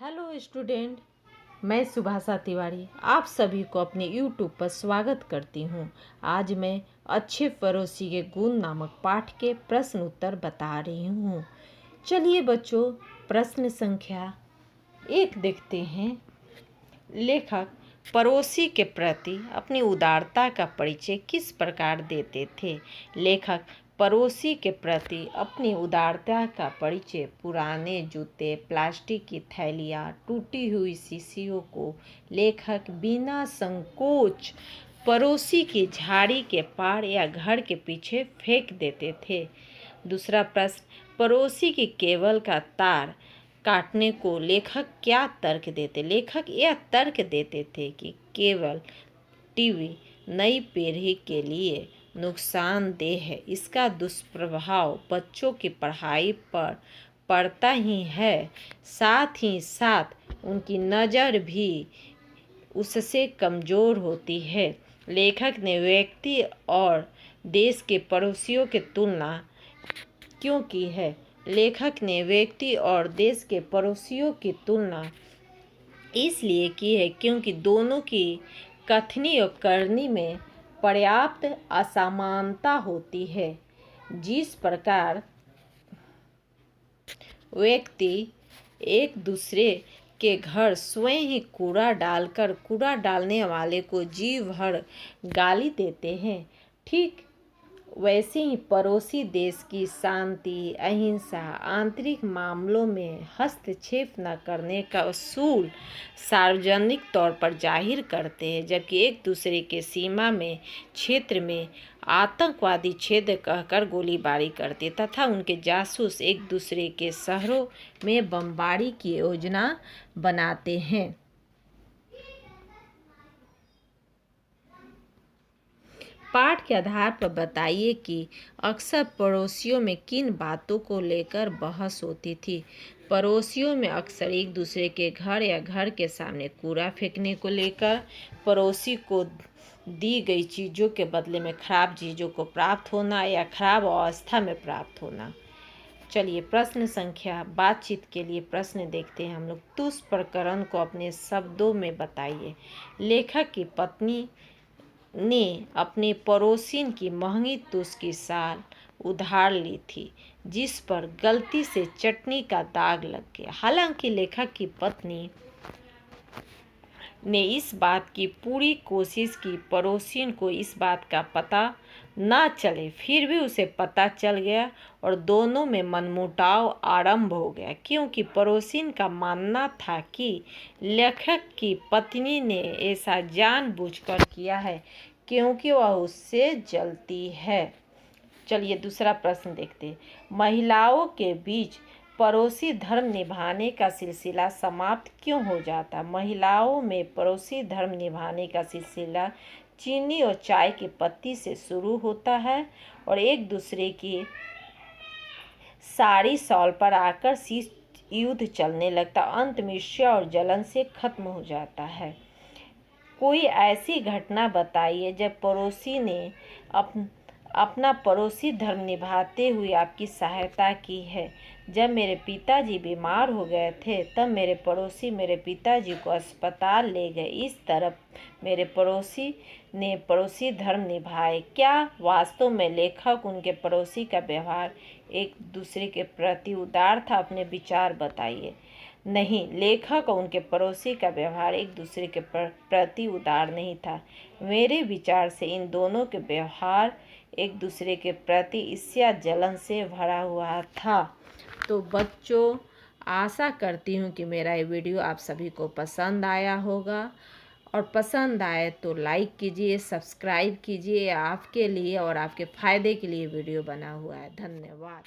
Hello student, मैं सुभाषा तिवारी आप सभी को अपने यूट्यूब पर स्वागत करती हूँ। आज मैं अच्छे पड़ोसी के गुण नामक पाठ के प्रश्न उत्तर बता रही हूँ। चलिए बच्चों, प्रश्न संख्या 1 देखते हैं। लेखक पड़ोसी के प्रति अपनी उदारता का परिचय किस प्रकार देते थे? लेखक पड़ोसी के प्रति अपनी उदारता का परिचय पुराने जूते, प्लास्टिक की थैलियाँ, टूटी हुई शीशियों को लेखक बिना संकोच पड़ोसी की झाड़ी के पार या घर के पीछे फेंक देते थे। दूसरा प्रश्न, पड़ोसी की केबल का तार काटने को लेखक क्या तर्क देते? लेखक यह तर्क देते थे कि केबल टीवी नई पीढ़ी के लिए नुकसानदेह है, इसका दुष्प्रभाव बच्चों की पढ़ाई पर पड़ता ही है, साथ ही साथ उनकी नज़र भी उससे कमज़ोर होती है। लेखक ने व्यक्ति और देश के पड़ोसियों की तुलना क्यों की है? लेखक ने व्यक्ति और देश के पड़ोसियों की तुलना इसलिए की है क्योंकि दोनों की कथनी और करनी में पर्याप्त असमानता होती है। जिस प्रकार व्यक्ति एक दूसरे के घर स्वयं ही कूड़ा डालकर कूड़ा डालने वाले को जी भर गाली देते हैं, ठीक वैसे ही पड़ोसी देश की शांति, अहिंसा, आंतरिक मामलों में हस्तक्षेप न करने का उसूल सार्वजनिक तौर पर जाहिर करते हैं, जबकि एक दूसरे के सीमा में क्षेत्र में आतंकवादी क्षेत्र कहकर गोलीबारी करते तथा उनके जासूस एक दूसरे के शहरों में बमबारी की योजना बनाते हैं। पाठ के आधार पर बताइए कि अक्सर पड़ोसियों में किन बातों को लेकर बहस होती थी। पड़ोसियों में अक्सर एक दूसरे के घर या घर के सामने कूड़ा फेंकने को लेकर, पड़ोसी को दी गई चीज़ों के बदले में खराब चीज़ों को प्राप्त होना या खराब अवस्था में प्राप्त होना। चलिए प्रश्न संख्या बातचीत के लिए प्रश्न देखते हैं हम लोग। तुस प्रकरण को अपने शब्दों में बताइए। लेखक की पत्नी ने अपने पड़ोसिन की महंगी तुस की साल उधार ली थी, जिस पर गलती से चटनी का दाग लग गया। हालांकि लेखक की पत्नी ने इस बात की पूरी कोशिश की पड़ोसिन को इस बात का पता न चले, फिर भी उसे पता चल गया और दोनों में मनमुटाव आरंभ हो गया, क्योंकि पड़ोसिन का मानना था कि लेखक की पत्नी ने ऐसा जानबूझकर किया है क्योंकि वह उससे जलती है। चलिए दूसरा प्रश्न देखते हैं। महिलाओं के बीच पड़ोसी धर्म निभाने का सिलसिला समाप्त क्यों हो जाता? महिलाओं में पड़ोसी धर्म निभाने का सिलसिला चीनी और चाय की पत्ती से शुरू होता है और एक दूसरे की साड़ी शॉल पर आकर शीश युद्ध चलने लगता, अंत में ईर्ष्या और जलन से खत्म हो जाता है। कोई ऐसी घटना बताइए जब पड़ोसी ने अपना पड़ोसी धर्म निभाते हुए आपकी सहायता की है। जब मेरे पिताजी बीमार हो गए थे तब मेरे पड़ोसी मेरे पिताजी को अस्पताल ले गए। इस तरह मेरे पड़ोसी ने पड़ोसी धर्म निभाए। क्या वास्तव में लेखक उनके पड़ोसी का व्यवहार एक दूसरे के प्रति उदार था? अपने विचार बताइए। नहीं, लेखक और उनके पड़ोसी का व्यवहार एक दूसरे के प्रति उदार नहीं था। मेरे विचार से इन दोनों के व्यवहार एक दूसरे के प्रति ईर्ष्या जलन से भरा हुआ था। तो बच्चों, आशा करती हूँ कि मेरा ये वीडियो आप सभी को पसंद आया होगा, और पसंद आए तो लाइक कीजिए, सब्सक्राइब कीजिए। आपके लिए और आपके फ़ायदे के लिए वीडियो बना हुआ है। धन्यवाद।